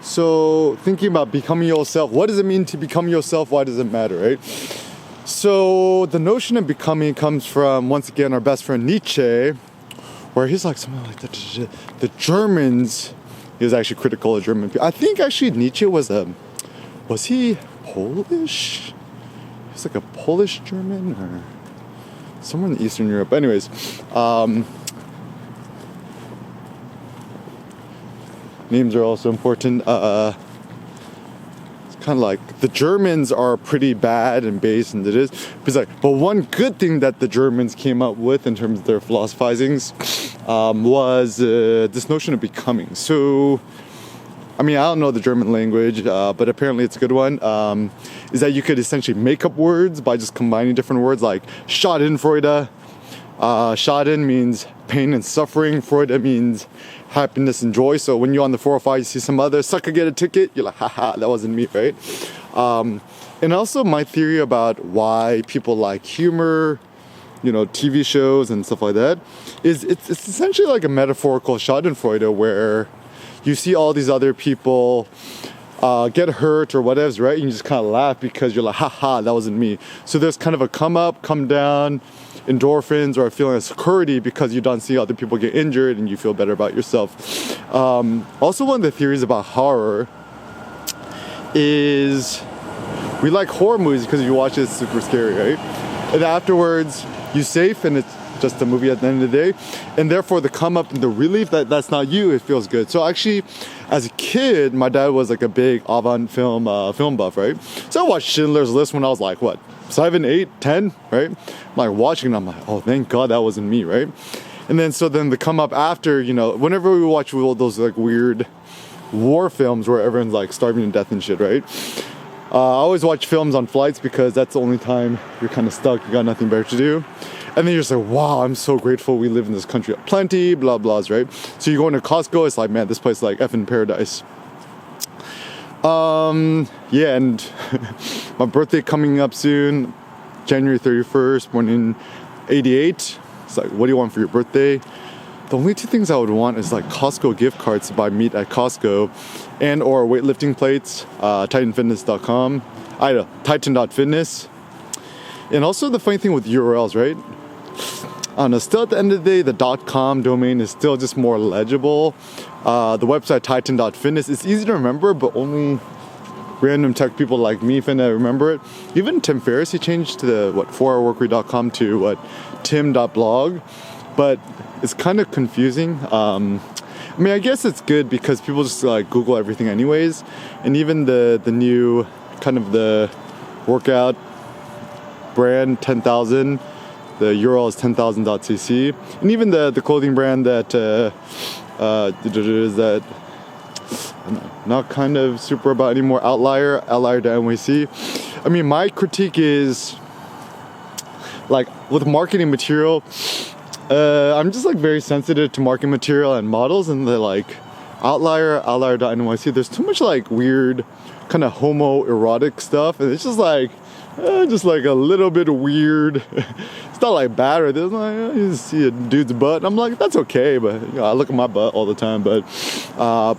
So thinking about becoming yourself, what does it mean to become yourself? Why does it matter, right? So the notion of becoming comes from, once again, our best friend Nietzsche, where he's like something like the Germans. He was actually critical of German people. I think actually Nietzsche was he Polish? He's like a Polish German or somewhere in Eastern Europe. Anyways, names are also important. It's kind of like the Germans are pretty bad and base, and it is. But one good thing that the Germans came up with in terms of their philosophizings was this notion of becoming. So, I mean, I don't know the German language, but apparently it's a good one. Is that you could essentially make up words by just combining different words, like Schadenfreude. Schaden means pain and suffering. Freude means happiness and joy. So when you're on the 405, you see some other sucker get a ticket, you're like, haha, that wasn't me, right? And also my theory about why people like humor, TV shows and stuff like that, is it's essentially like a metaphorical Schadenfreude where you see all these other people get hurt or whatever, right? And you just kind of laugh because you're like, haha, that wasn't me. So there's kind of a come up, come down, endorphins, or a feeling of security because you don't see other people get injured and you feel better about yourself. Also, one of the theories about horror is we like horror movies because you watch it, it's super scary, right? And afterwards, you're safe and it's just a movie at the end of the day. And therefore, the come up and the relief that that's not you, it feels good. So actually, as a kid, my dad was like a big avant film buff, right? So I watched Schindler's List when I was like, 7, 8, 10, right? I'm like watching it, I'm like, oh, thank God that wasn't me, right? And then the come up after, whenever we watch all those like weird war films where everyone's like starving to death and shit, right? I always watch films on flights because that's the only time you're kind of stuck, you got nothing better to do. And then you're just like, wow, I'm so grateful we live in this country of plenty, blah, blahs, right? So you go into Costco, it's like, man, this place is like effing paradise. Yeah, and my birthday coming up soon, January 31st, born in 88. It's like, what do you want for your birthday? The only two things I would want is like Costco gift cards to buy meat at Costco and or weightlifting plates, titanfitness.com, titan.fitness. And also the funny thing with URLs, right? I don't know, still at the end of the day, the .com domain is still just more legible. The website titan.fitness is easy to remember, but only random tech people like me finna remember it. Even Tim Ferriss, he changed to the 4hourworkweek.com to tim.blog, but it's kind of confusing. I mean, I guess it's good because people just like Google everything anyways, and even the new kind of the workout brand 10,000, the URL is 10,000.cc, and even the clothing brand that is that I'm not kind of super about anymore, outlier.nyc. I mean, my critique is like with marketing material, I'm just like very sensitive to marketing material and models, and the like outlier.nyc, there's too much like weird kind of homoerotic stuff, and it's just like a little bit weird. It's not like bad or this, like you see a dude's butt and I'm like, that's okay, but I look at my butt all the time. But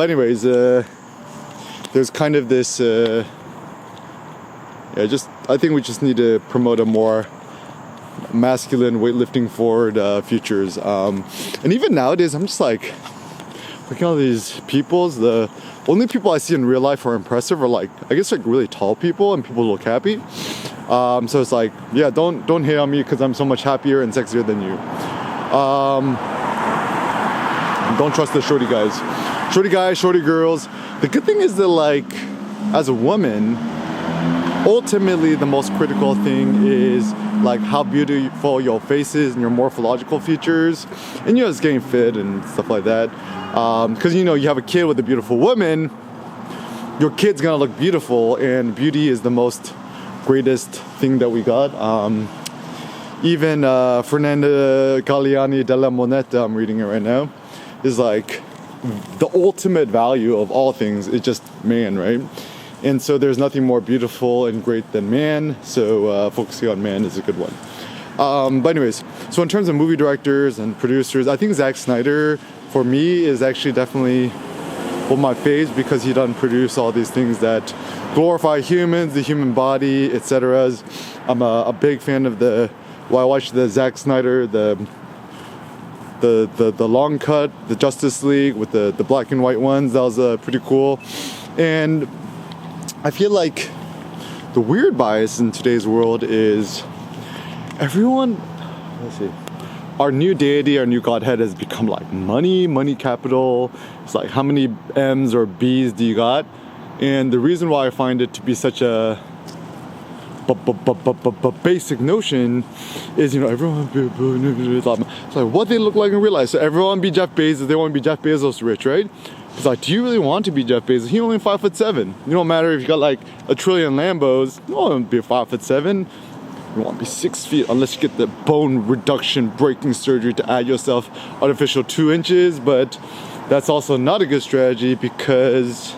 anyways, there's kind of this I think we just need to promote a more masculine, weightlifting forward futures. And even nowadays, I'm just like looking at all these peoples. The only people I see in real life who are impressive are like, I guess, like really tall people and people who look happy. So it's like, yeah, don't hate on me because I'm so much happier and sexier than you. Don't trust the shorty guys, shorty girls. The good thing is that like, as a woman, ultimately the most critical thing is like how beautiful your face is and your morphological features, and just getting fit and stuff like that. Because you have a kid with a beautiful woman, your kid's gonna look beautiful, and beauty is the most greatest thing that we got. Even Fernanda Galliani della Moneta, I'm reading it right now, is like the ultimate value of all things is just man, right? And so there's nothing more beautiful and great than man, so focusing on man is a good one. But anyways, so in terms of movie directors and producers, I think Zack Snyder, for me, is actually definitely with my face because he done produce all these things that glorify humans, the human body, etc. I'm a big fan of I watched the Zack Snyder, the long cut, the Justice League with the black and white ones. That was pretty cool. And I feel like the weird bias in today's world is everyone, let's see, our new deity, our new godhead has become like money capital. It's like how many M's or B's do you got? And the reason why I find it to be such a basic notion is, everyone it's like what they look like in real life. So everyone be Jeff Bezos, they want to be Jeff Bezos rich, right? It's like, do you really want to be Jeff Bezos? He only 5'7". You don't matter if you got like a trillion Lambos, you don't want to be 5'7". You want to be 6 feet unless you get the bone reduction breaking surgery to add yourself artificial 2 inches. But that's also not a good strategy because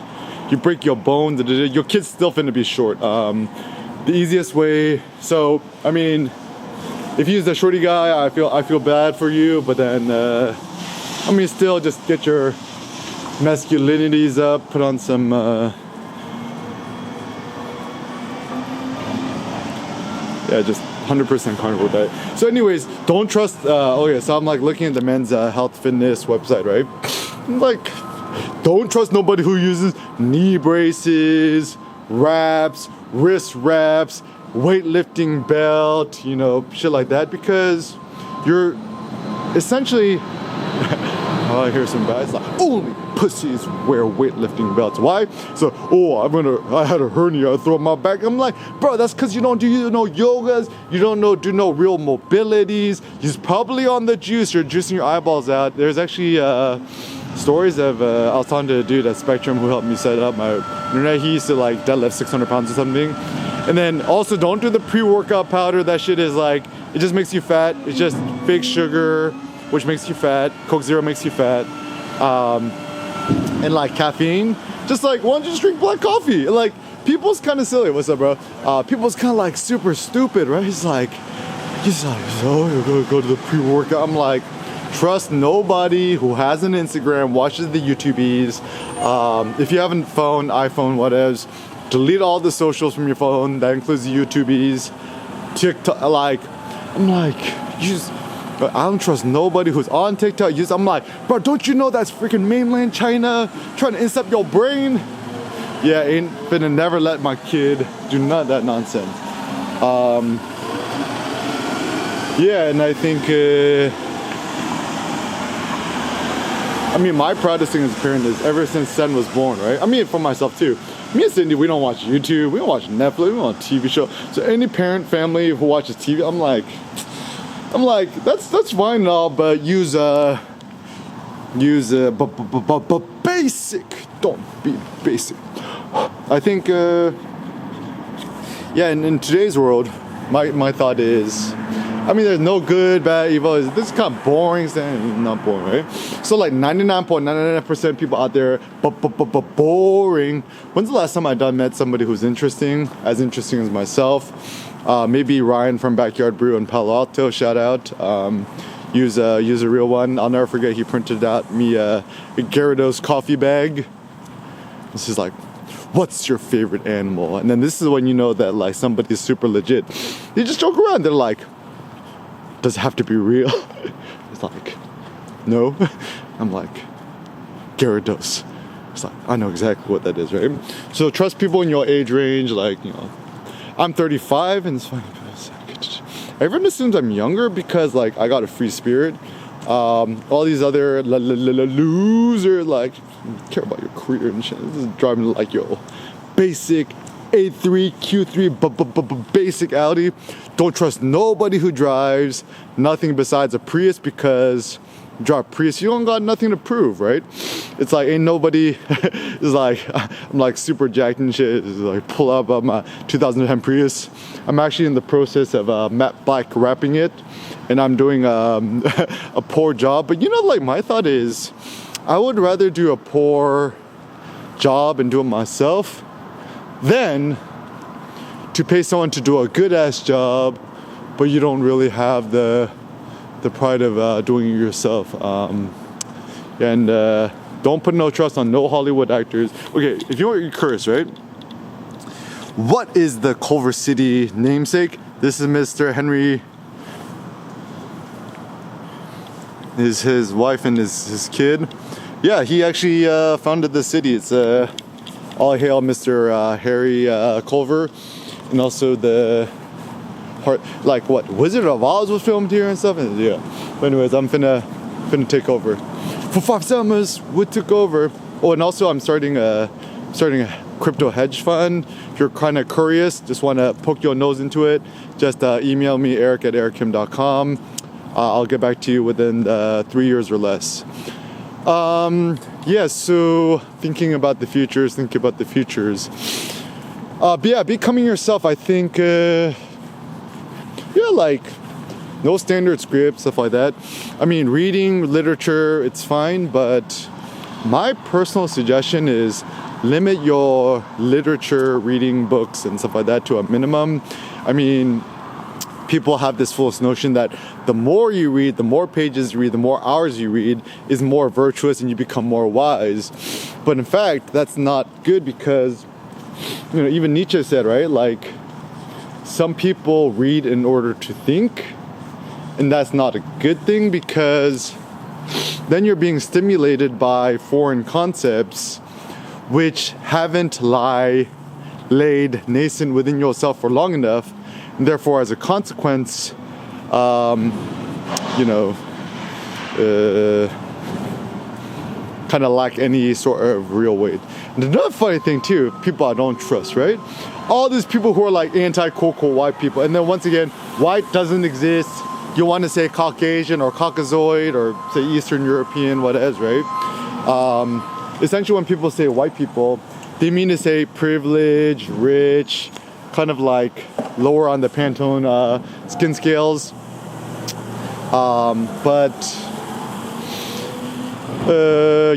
you break your bones, your kid's still finna be short. The easiest way, so I mean, if you use the shorty guy, I feel bad for you, but then still just get your masculinities up, put on some just 100% carnivore diet. So anyways, don't trust, so I'm like looking at the men's health fitness website, right? I'm like, don't trust nobody who uses knee braces, wraps, wrist wraps, weightlifting belt, shit like that, because you're essentially, I hear some guys like, only pussies wear weightlifting belts. Why? So, I had a hernia, I throw my back. I'm like, bro, that's because you don't do no yogas, you don't do no real mobilities, you're probably on the juice, you're juicing your eyeballs out. There's actually stories of, I was talking to a dude at Spectrum who helped me set up my internet. He used to like deadlift 600 pounds or something. And then also don't do the pre-workout powder. That shit is like, it just makes you fat. It's just fake sugar, which makes you fat. Coke Zero makes you fat. And like caffeine, just like, why don't you just drink black coffee? Like, people's kind of silly. What's up, bro? People's kind of like super stupid, right? He's like, oh, you're gonna go to the pre-workout. I'm like, trust nobody who has an Instagram, watches the YouTubies. If you have a phone, iPhone, whatever, delete all the socials from your phone. That includes the YouTubies, TikTok. I'm like, I don't trust nobody who's on TikTok. I'm like, bro, don't you know that's freaking mainland China trying to incept your brain? Yeah, ain't finna never let my kid do none of that nonsense. And I think, my proudest thing as a parent is ever since Sen was born, right? For myself too. Me and Cindy, we don't watch YouTube, we don't watch Netflix, we don't watch TV show. So any parent, family who watches TV, I'm like, that's fine and all, but use basic. Don't be basic. I think, in today's world, my thought is, there's no good, bad, evil. This is kind of boring, not boring, right? So like 99.99% people out there, boring. When's the last time I met somebody who's interesting as myself? Maybe Ryan from Backyard Brew in Palo Alto, shout out. Use a real one. I'll never forget, he printed out me a Gyarados coffee bag. This is like, what's your favorite animal? And then this is when you know that like somebody's super legit. They just joke around. They're like, does it have to be real? It's like, no. I'm like, Gyarados. It's like, I know exactly what that is, right? So trust people in your age range. Like, I'm 35 and it's funny. Everyone assumes I'm younger because like I got a free spirit. All these other loser like care about your career and shit. This is driving like basic A3 Q3 basic Audi. Don't trust nobody who drives nothing besides a Prius, because you drive Prius, you don't got nothing to prove, right? It's like ain't nobody is like, I'm like super jacked and shit. It's like pull up my 2010 Prius. I'm actually in the process of matte black wrapping it, and I'm doing a poor job. But like my thought is, I would rather do a poor job and do it myself than to pay someone to do a good ass job, but you don't really have the pride of doing it yourself. But Don't put no trust on no Hollywood actors. Okay, if you're curious, right? What is the Culver City namesake? This is Mr. Henry. Is his wife and his kid. Yeah, he actually founded the city. It's all hail Mr. Harry Culver, and also the like what Wizard of Oz was filmed here and stuff. And yeah. But anyways, I'm finna take over. For 5 summers, we took over. Oh, and also I'm starting a crypto hedge fund. If you're kind of curious, just want to poke your nose into it, just email me eric@erickim.com. I'll get back to you within 3 years or less. Yeah, so thinking about the futures. But yeah, becoming yourself, I think, yeah, like, no standard script, stuff like that. I mean, reading literature, it's fine, but my personal suggestion is limit your literature, reading books and stuff like that to a minimum. I mean, people have this false notion that the more you read, the more pages you read, the more hours you read is more virtuous and you become more wise. But in fact, that's not good because, you know, even Nietzsche said, right? Like, some people read in order to think, and that's not a good thing because then you're being stimulated by foreign concepts which haven't laid nascent within yourself for long enough. And therefore, as a consequence, you know, kind of lack any sort of real weight. And another funny thing too, people I don't trust, right? All these people who are like anti-cocoa white people, and then once again, white doesn't exist. You want to say Caucasian or Caucasoid or say Eastern European, whatever, right? Essentially, when people say white people, they mean to say privileged, rich, kind of like lower on the Pantone skin scales.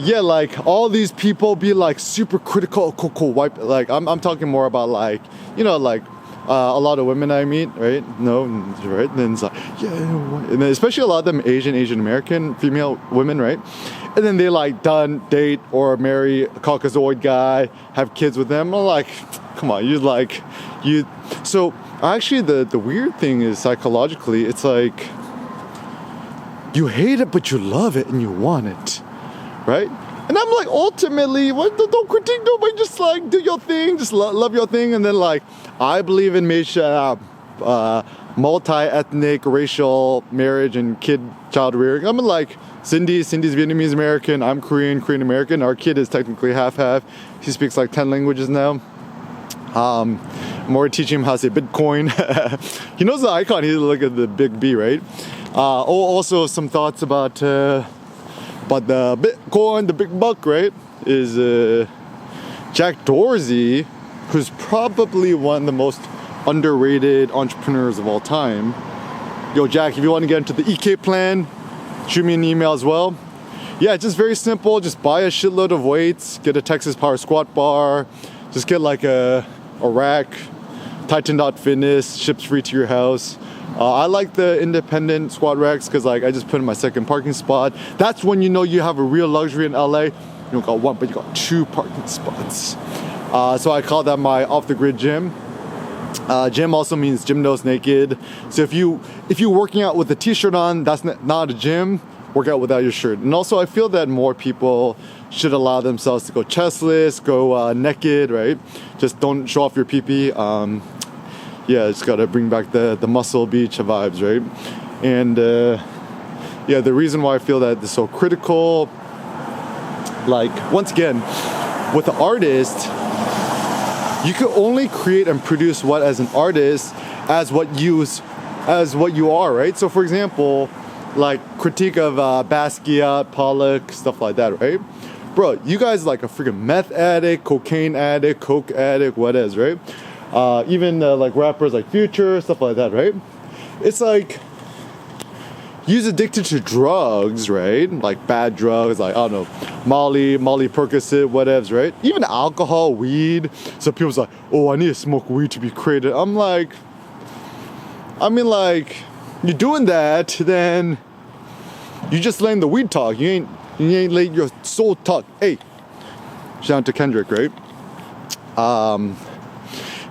Yeah, like all these people be like super critical of cocoa white. Like I'm talking more about like, you know, like a lot of women I meet, right? No, right? And then it's like, yeah, and then especially a lot of them Asian American female women, right? And then they like date or marry a Caucasoid guy, have kids with them. I'm like, come on, you. So actually, the weird thing is psychologically, it's like you hate it, but you love it and you want it, right? And I'm like, ultimately, don't critique nobody. Just like do your thing, just love your thing, and then like I believe in multi-ethnic, racial marriage and child rearing. I'm like Cindy's Vietnamese American. I'm Korean American. Our kid is technically half. He speaks like 10 languages now. I'm already teaching him how to say Bitcoin. He knows the icon. He's look at the big B, right? Also some thoughts about the Bitcoin, the big buck, right? Is Jack Dorsey, who's probably one of the most underrated entrepreneurs of all time. Yo, Jack, if you want to get into the EK plan, shoot me an email as well. Yeah, just very simple. Just buy a shitload of weights, get a Texas Power squat bar, just get like a rack, Titan Fitness, ships free to your house. I like the independent squat racks because like I just put in my second parking spot. That's when you know you have a real luxury in LA. You don't got one, but you got 2 parking spots. So I call that my off-the-grid gym. Gym also means gym nose naked. So if you're working out with a t-shirt on, that's not a gym. Work out without your shirt. And also I feel that more people should allow themselves to go chestless, go naked, right? Just don't show off your pee-pee. Yeah, just gotta bring back the Muscle Beach vibes, right? And yeah, the reason why I feel that this is so critical, like once again, with the artist, you can only create and produce what as an artist as what you are, right? So for example, like critique of Basquiat, Pollock, stuff like that, right? Bro, you guys like a freaking meth addict, cocaine addict, coke addict, what is, right? Even like rappers like Future, stuff like that, right? It's like you're addicted to drugs, right? Like bad drugs, like I don't know, Molly Percocet, whatevs, right? Even alcohol, weed. So people's like, oh, I need to smoke weed to be creative. I'm like, I mean, like, you're doing that, then you just letting the weed talk. You You ain't late, your soul talk. Hey, shout out to Kendrick, right?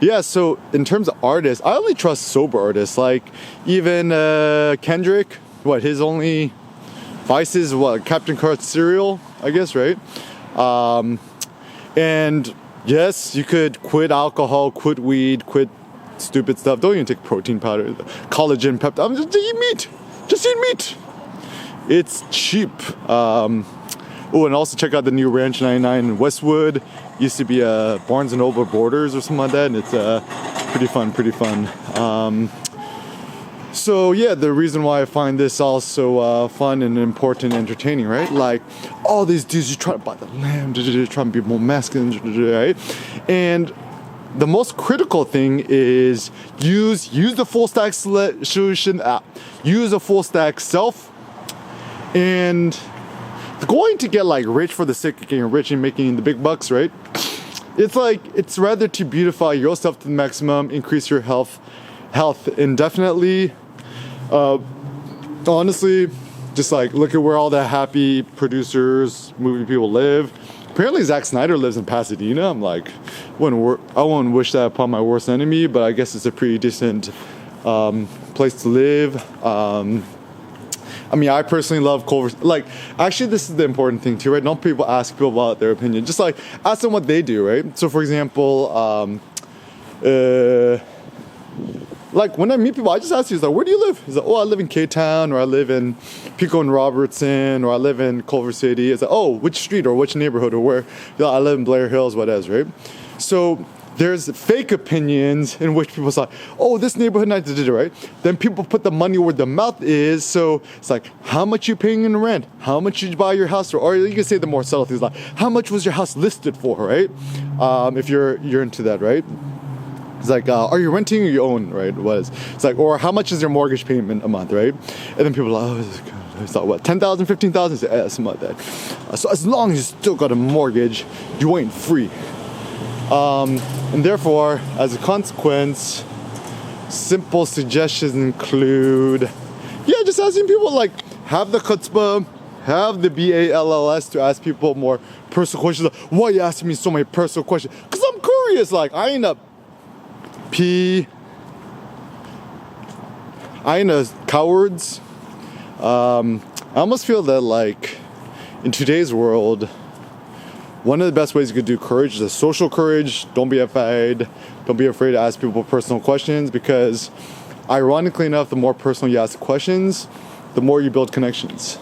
Yeah, so in terms of artists, I only trust sober artists. Like even Kendrick, what his only vices, what Captain Crunch cereal, I guess, right? And yes, you could quit alcohol, quit weed, quit stupid stuff. Don't even take protein powder, collagen, peptide. Just eat meat. Just eat meat. It's cheap. Oh, and also check out the new Ranch 99 in Westwood. Used to be a Barnes & Noble Borders or something like that, and it's pretty fun. So yeah, the reason why I find this also fun and important and entertaining, right? Like all these dudes, you try to buy the lamb, trying to be more masculine, right? And the most critical thing is use the full stack solution app. Use a full stack self, and going to get like rich for the sake of getting rich and making the big bucks, right? It's rather to beautify yourself to the maximum, increase your health indefinitely. Honestly, just like look at where all the happy producers, movie people live. Apparently Zack Snyder lives in Pasadena. I'm like, I wouldn't wish that upon my worst enemy, but I guess it's a pretty decent place to live. I mean, I personally love Culver. Like, actually, this is the important thing too, right? Don't people ask people about their opinion. Just like ask them what they do, right? So, for example, like when I meet people, I just ask you, like, where do you live? He's like, oh, I live in K-Town, or I live in Pico and Robertson, or I live in Culver City. It's like, oh, which street or which neighborhood or where? I live in Blair Hills, whatever, right? So there's fake opinions in which people say, oh, this neighborhood, right? Then people put the money where the mouth is. So it's like, how much you paying in rent? How much you buy your house for? Or you can say the more subtle things like, how much was your house listed for, right? If you're into that, right? It's like, are you renting or you own, right? It's like, or how much is your mortgage payment a month, right? And then people are like, oh, it's like what, 10,000, 15,000? Something like that. So as long as you still got a mortgage, you ain't free. And therefore, as a consequence, simple suggestions include, just asking people, like, have the chutzpah, have the BALLS to ask people more personal questions. Like, why are you asking me so many personal questions? Because I'm curious. Like, I ain't a cowards. I almost feel that, like, in today's world, one of the best ways you could do courage is a social courage. Don't be afraid. Don't be afraid to ask people personal questions, because ironically enough, the more personal you ask questions, the more you build connections.